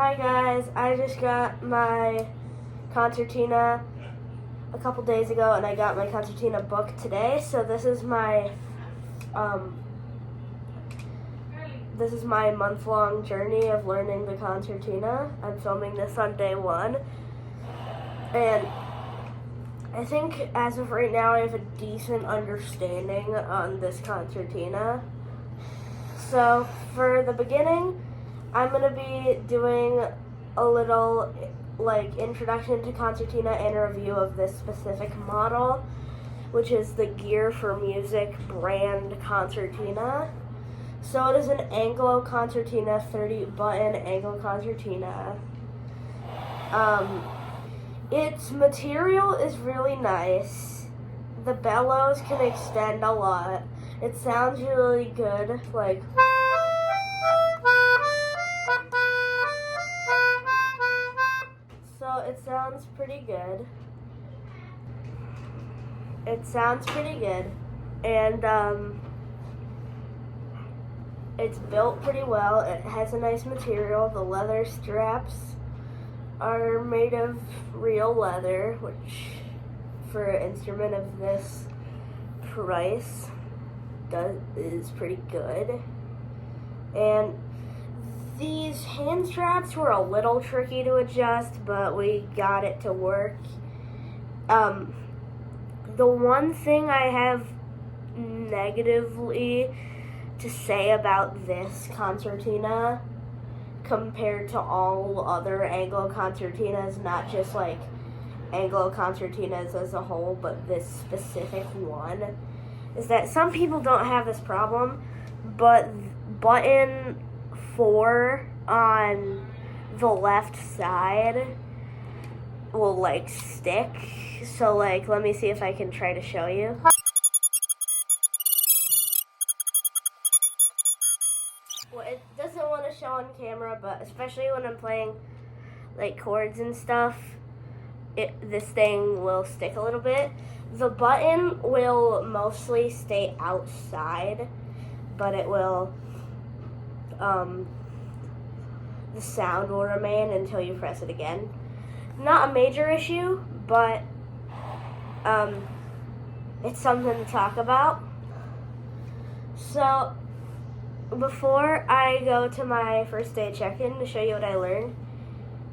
Hi guys, I just got my concertina a couple days ago, and I got my concertina book today. So this is my month-long journey of learning the concertina. I'm filming this on day one, and I think as of right now I have a decent understanding on this concertina. So for the beginning, I'm going to be doing a little introduction to concertina and a review of this specific model, which is the Gear4music brand concertina. So it is an Anglo concertina, 30-button Anglo concertina. Its material is really nice. The bellows can extend a lot. It sounds really good, so it sounds pretty good. And it's built pretty well. It has a nice material. The leather straps are made of real leather, which for an instrument of this price is pretty good. And these hand straps were a little tricky to adjust, but we got it to work. The one thing I have negatively to say about this concertina compared to all other Anglo concertinas, not just Anglo concertinas as a whole, but this specific one, is that some people don't have this problem, but button 4 on the left side will stick. So let me see if I can try to show you. Well, it doesn't want to show on camera, but especially when I'm playing chords and stuff, this thing will stick a little bit. The button will mostly stay outside, but it will the sound will remain until you press it again. Not a major issue, but it's something to talk about. So before I go to my first day check-in to show you what I learned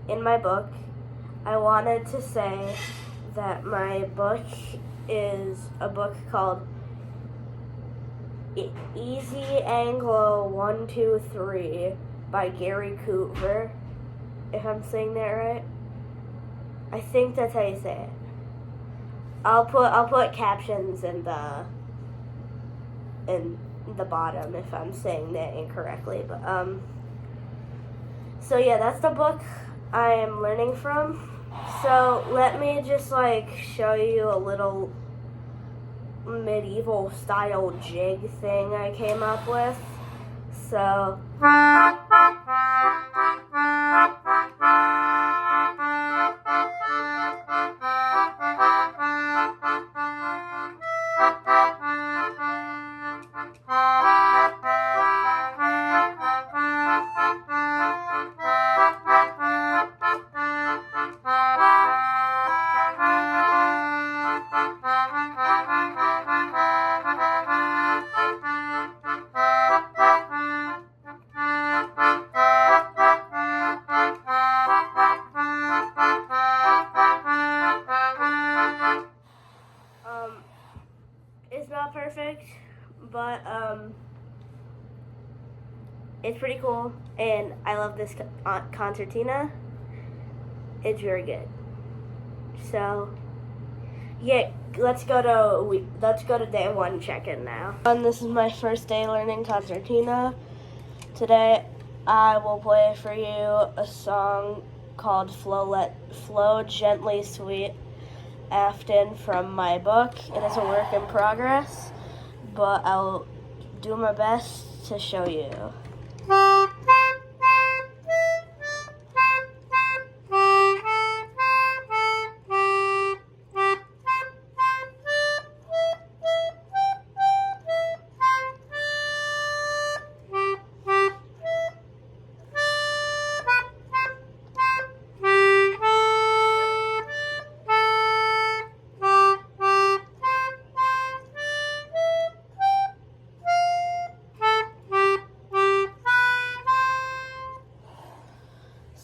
in my book, I wanted to say that my book is a book called Easy Anglo 1, 2, 3 by Gear4music, if I'm saying that right. I think that's how you say it. I'll put captions in the bottom if I'm saying that incorrectly, but so yeah, that's the book I am learning from. So let me just show you a little medieval style jig thing I came up with. So it's not perfect, but it's pretty cool, and I love this concertina. It's very good. So yeah, let's go to day one check-in now. And this is my first day learning concertina. Today I will play for you a song called Flow Gently Sweet Afton from my book. It is a work in progress, but I'll do my best to show you.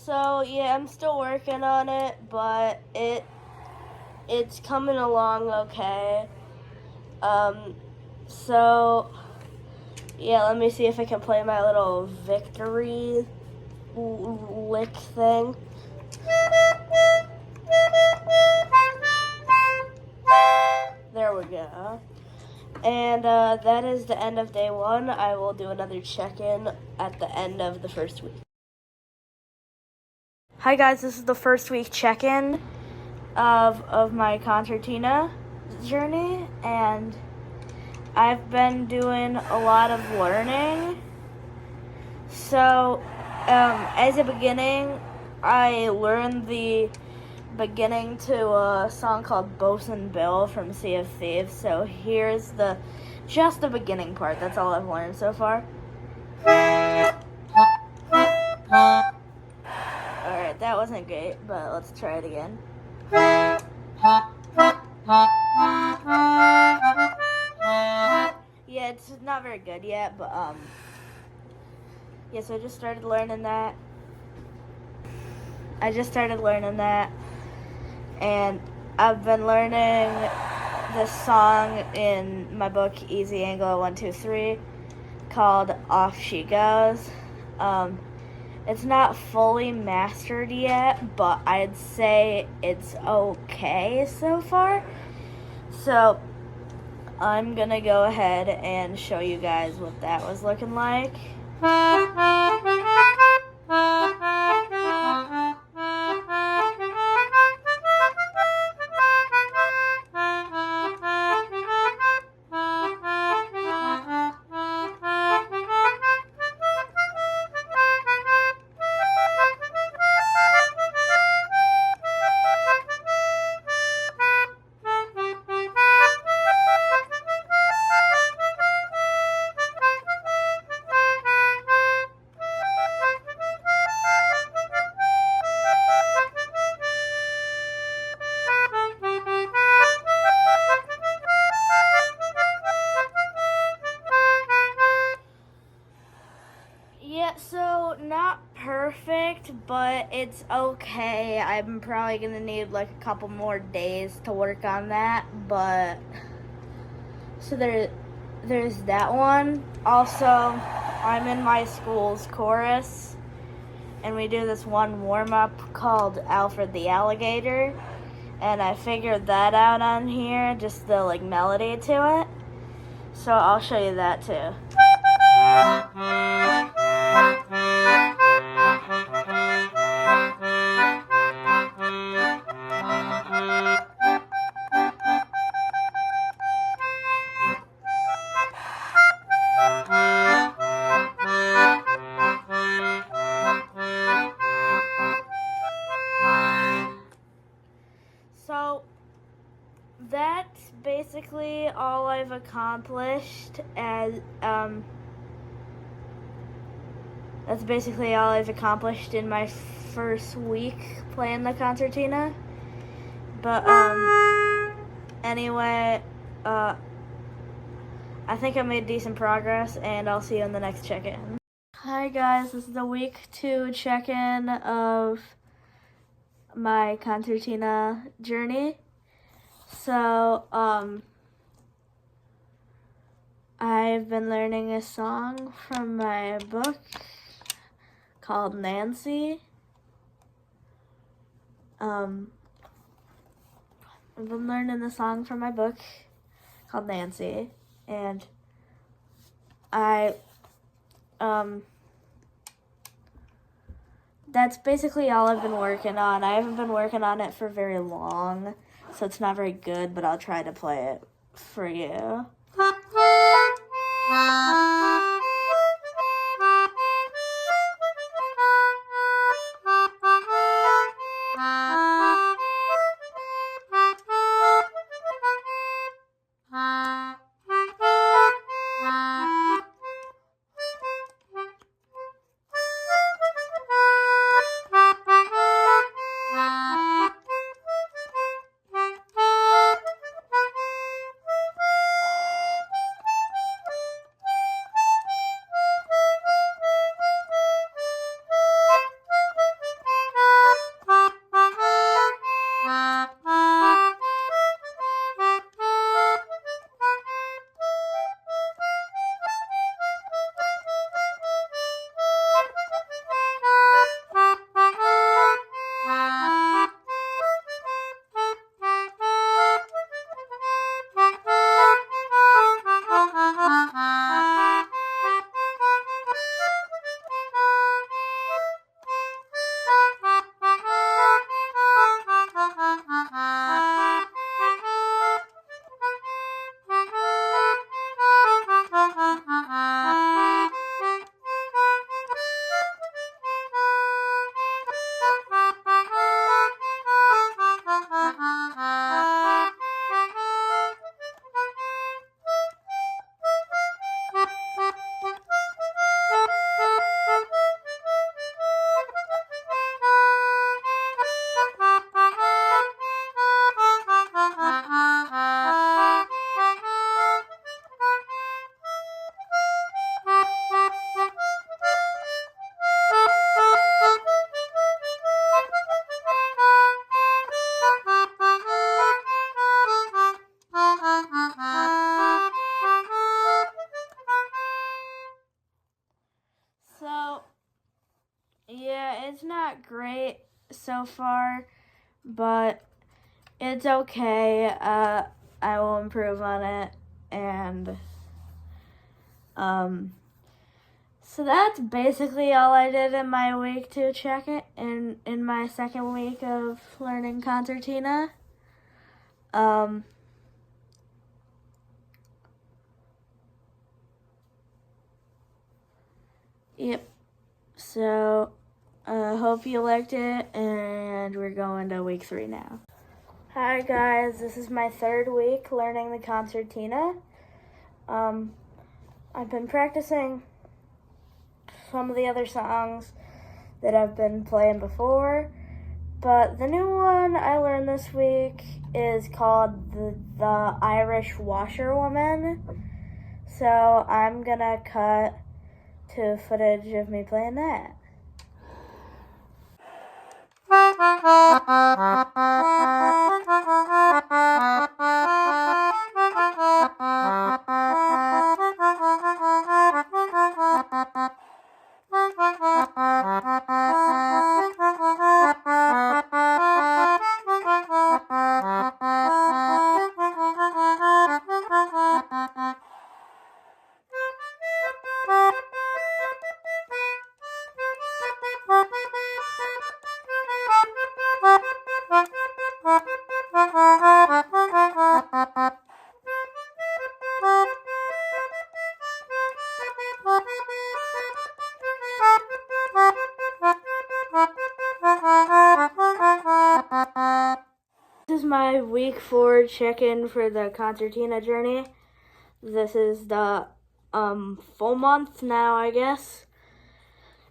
So yeah, I'm still working on it, but it's coming along okay. So yeah, let me see if I can play my little victory lick thing. There we go. And that is the end of day one. I will do another check-in at the end of the first week. Hi guys, this is the first week check-in of my concertina journey, and I've been doing a lot of learning. So, as a beginning, I learned the beginning to a song called Bosun Bill from Sea of Thieves. So here's just the beginning part. That's all I've learned so far. Alright, that wasn't great, but let's try it again. Yeah, it's not very good yet, but yeah, so I just started learning that. And I've been learning this song in my book, Easy Anglo 1, 2, 3, called Off She Goes. It's not fully mastered yet, but I'd say it's okay so far. So I'm gonna go ahead and show you guys what that was looking like. Yeah, so not perfect, but it's okay. I'm probably gonna need like a couple more days to work on that, but so there's that one. Also, I'm in my school's chorus, and we do this one warm-up called Alfred the Alligator, and I figured that out on here, just the like melody to it. So I'll show you that too. So that's basically all I've accomplished in my first week playing the concertina. But anyway, I think I made decent progress, and I'll see you in the next check-in. Hi guys, this is the week 2 check-in of my concertina journey. So, I've been learning a song from my book called Nancy. I've been learning the song from my book called Nancy, and that's basically all I've been working on. I haven't been working on it for very long, so it's not very good, but I'll try to play it for you. not great so far, but it's okay. I will improve on it, and so that's basically all I did in my week to check it in my second week of learning concertina. Yep. So, hope you liked it, and we're going to week 3 now. Hi guys, this is my third week learning the concertina. I've been practicing some of the other songs that I've been playing before, but the new one I learned this week is called the Irish Washerwoman. So I'm gonna cut to footage of me playing that. This is my week 4 check-in for the concertina journey. This is the full month now, I guess.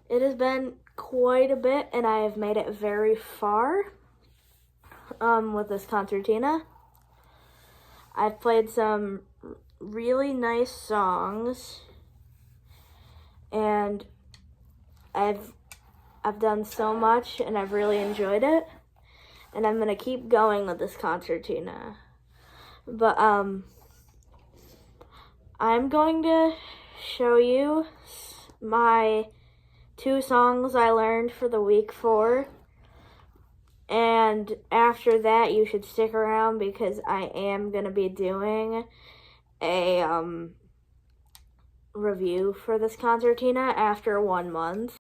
It has been quite a bit, and I have made it very far with this concertina. I've played some really nice songs, and I've done so much, and I've really enjoyed it, and I'm gonna keep going with this concertina. But I'm going to show you my 2 songs I learned for the week 4. And after that, you should stick around because I am going to be doing a review for this concertina after 1 month.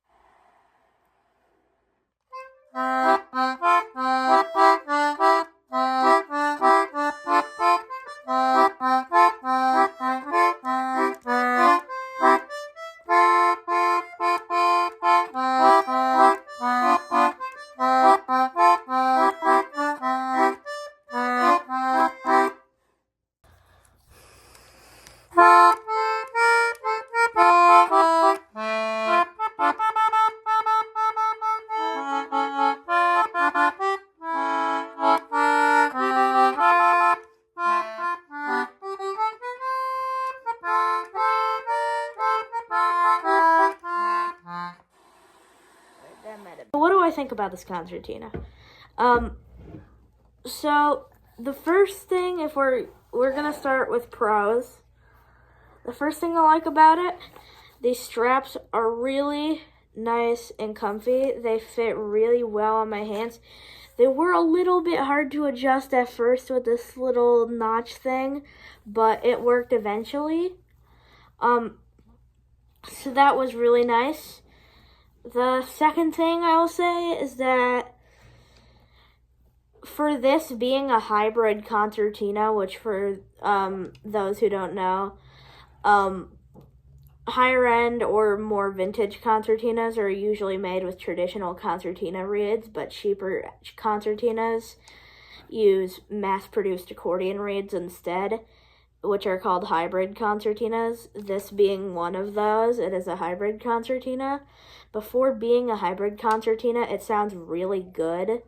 What do I think about this concertina? So the first thing, if we're gonna start with pros, the first thing I like about it, these straps are really nice and comfy. They fit really well on my hands. They were a little bit hard to adjust at first with this little notch thing, but it worked eventually. So that was really nice. The second thing I will say is that for this being a hybrid concertina, which for those who don't know, higher end or more vintage concertinas are usually made with traditional concertina reeds, but cheaper concertinas use mass-produced accordion reeds instead, which are called hybrid concertinas. This being one of those, it is a hybrid concertina. Before being a hybrid concertina, it sounds really good.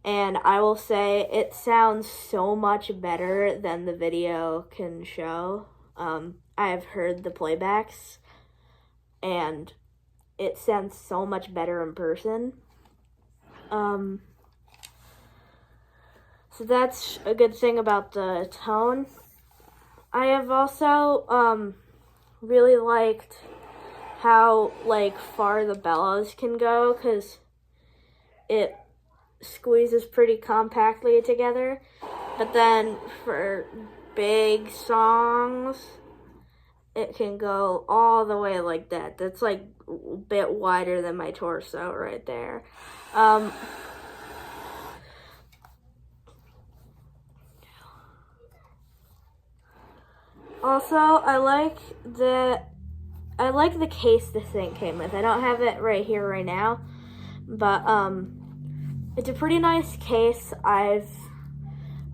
And I will say it sounds so much better than the video can show. I have heard the playbacks, and it sounds so much better in person. So that's a good thing about the tone. I have also really liked how far the bellows can go, because it squeezes pretty compactly together. But then for big songs, it can go all the way like that. That's like a bit wider than my torso right there. Also, I like the case this thing came with. I don't have it right here right now, but it's a pretty nice case. I've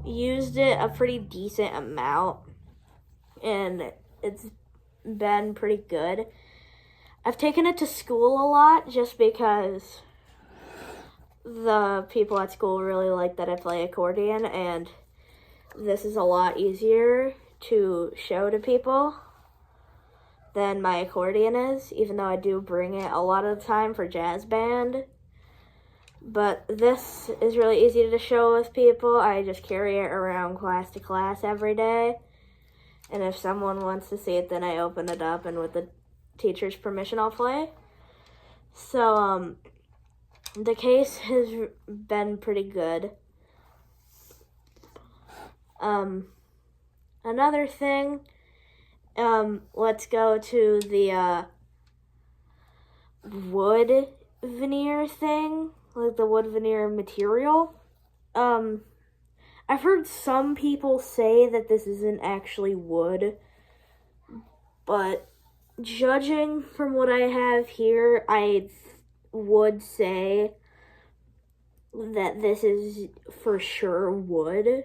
used it a pretty decent amount, and it's been pretty good. I've taken it to school a lot just because the people at school really like that I play accordion, and this is a lot easier to show to people than my accordion is, even though I do bring it a lot of the time for jazz band. But this is really easy to show with people. I just carry it around class to class every day. And if someone wants to see it, then I open it up, and with the teacher's permission, I'll play. So, the case has been pretty good. Another thing, let's go to the wood veneer thing, like the wood veneer material. I've heard some people say that this isn't actually wood, but judging from what I have here, I would say that this is for sure wood.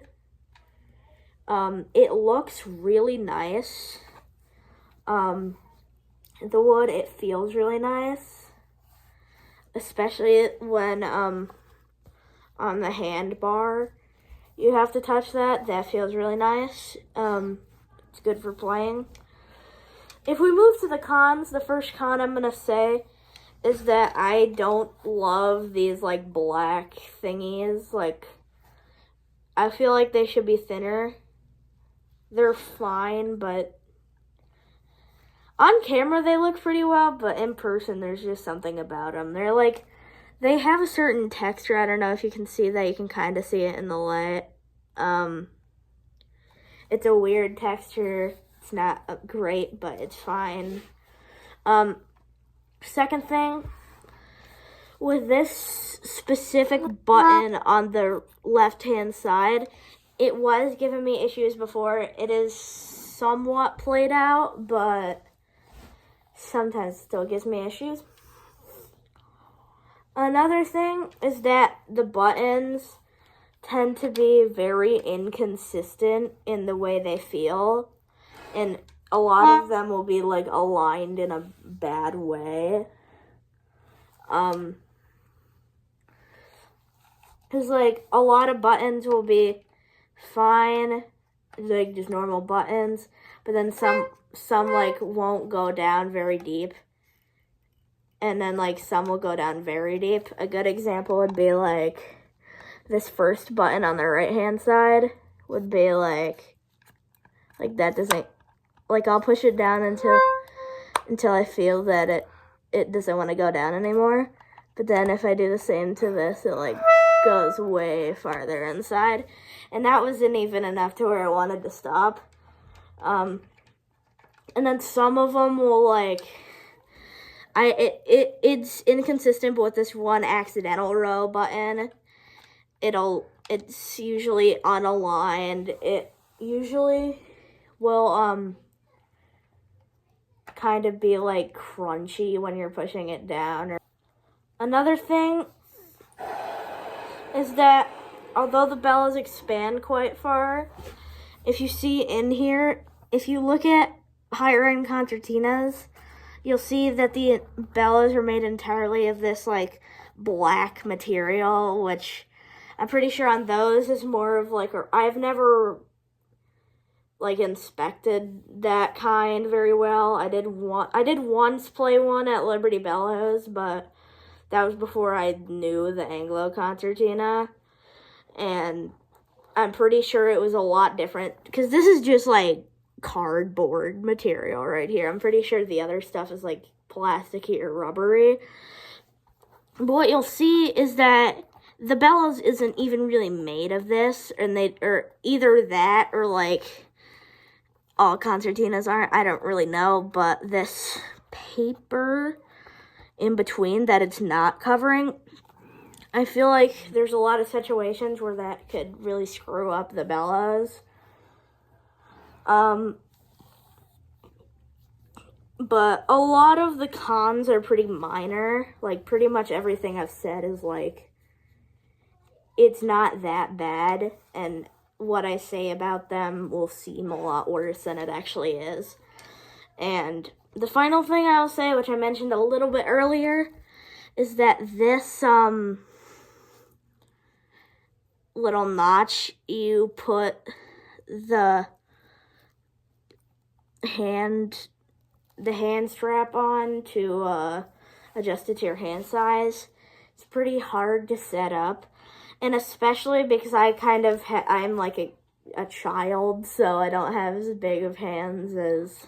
It looks really nice. The wood, it feels really nice, especially when on the hand bar you have to touch that. That feels really nice. It's good for playing. If we move to the cons, the first con I'm gonna say is that I don't love these like black thingies. Like, I feel like they should be thinner. They're fine, but on camera they look pretty well, but in person there's just something about them. They're like, they have a certain texture. I don't know if you can see that. You can kind of see it in the light. It's a weird texture. It's not great, but it's fine. Second thing, with this specific button on the left-hand side, it was giving me issues before. It is somewhat played out, but sometimes it still gives me issues. Another thing is that the buttons tend to be very inconsistent in the way they feel, and a lot of them will be like aligned in a bad way. Cause like a lot of buttons will be fine, like just normal buttons, but then some like won't go down very deep, and then like some will go down very deep. A good example would be like this first button on the right hand side would be like that doesn't, like, I'll push it down until I feel that it doesn't want to go down anymore. But then if I do the same to this, it like goes way farther inside, and that wasn't even enough to where I wanted to stop. And then some of them will like, it's inconsistent, but with this one accidental row button, it's usually unaligned. It usually will kind of be like crunchy when you're pushing it down. Another thing is that although the bellows expand quite far, if you see in here, if you look at higher end concertinas, you'll see that the bellows are made entirely of this like black material, which I'm pretty sure on those is more of like, I've never like inspected that kind very well. I did once play one at Liberty Bellows, but that was before I knew the Anglo concertina, and I'm pretty sure it was a lot different, because this is just like cardboard material right here. I'm pretty sure the other stuff is like plasticky or rubbery. But what you'll see is that the bellows isn't even really made of this, or either that or like all concertinas aren't. I don't really know, but this paper in between that it's not covering, I feel like there's a lot of situations where that could really screw up the bellows. But a lot of the cons are pretty minor. Like, pretty much everything I've said is, like, it's not that bad. And what I say about them will seem a lot worse than it actually is. And the final thing I'll say, which I mentioned a little bit earlier, is that this, little notch you put the hand strap on to adjust it to your hand size. It's pretty hard to set up, and especially because I kind of I'm like a child, so I don't have as big of hands as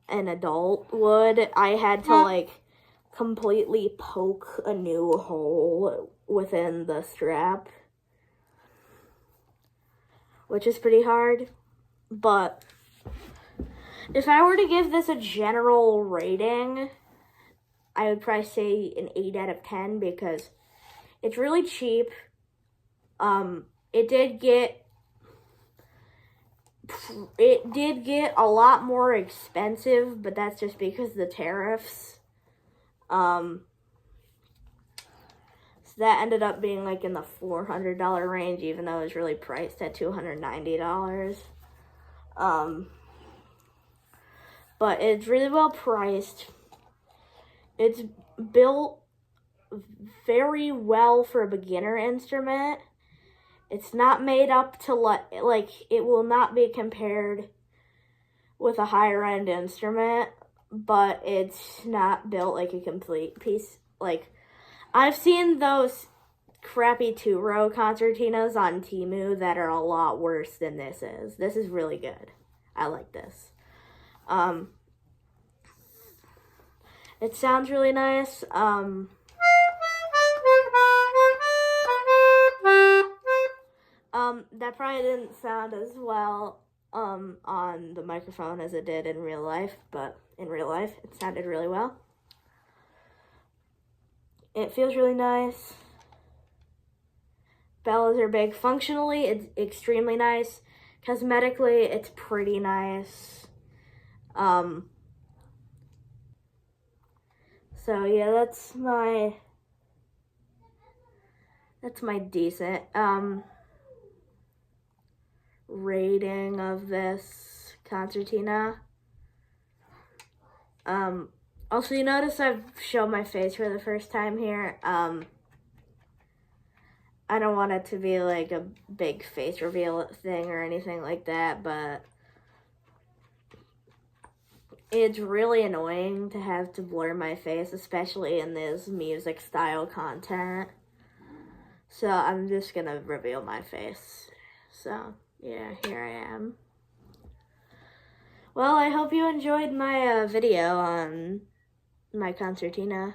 an adult would. I had to like completely poke a new hole within the strap, which is pretty hard. But if I were to give this a general rating, I would probably say an 8 out of 10 because it's really cheap. It did get a lot more expensive, but that's just because of the tariffs. So that ended up being like in the $400 range, even though it was really priced at $290. But it's really well priced. It's built very well for a beginner instrument. It's not made up to like it will not be compared with a higher end instrument, but it's not built like a complete piece. Like, I've seen those crappy 2-row concertinas on Temu that are a lot worse than this is. This is really good. I like this. It sounds really nice. That probably didn't sound as well on the microphone as it did in real life, but in real life it sounded really well. It feels really nice. Bellows are big. Functionally, it's extremely nice. Cosmetically, it's pretty nice. So yeah, that's my decent rating of this concertina. Also, you notice I've shown my face for the first time here. I don't want it to be like a big face reveal thing or anything like that, but it's really annoying to have to blur my face, especially in this music style content. So I'm just gonna reveal my face. So yeah, here I am. Well, I hope you enjoyed my video on my concertina.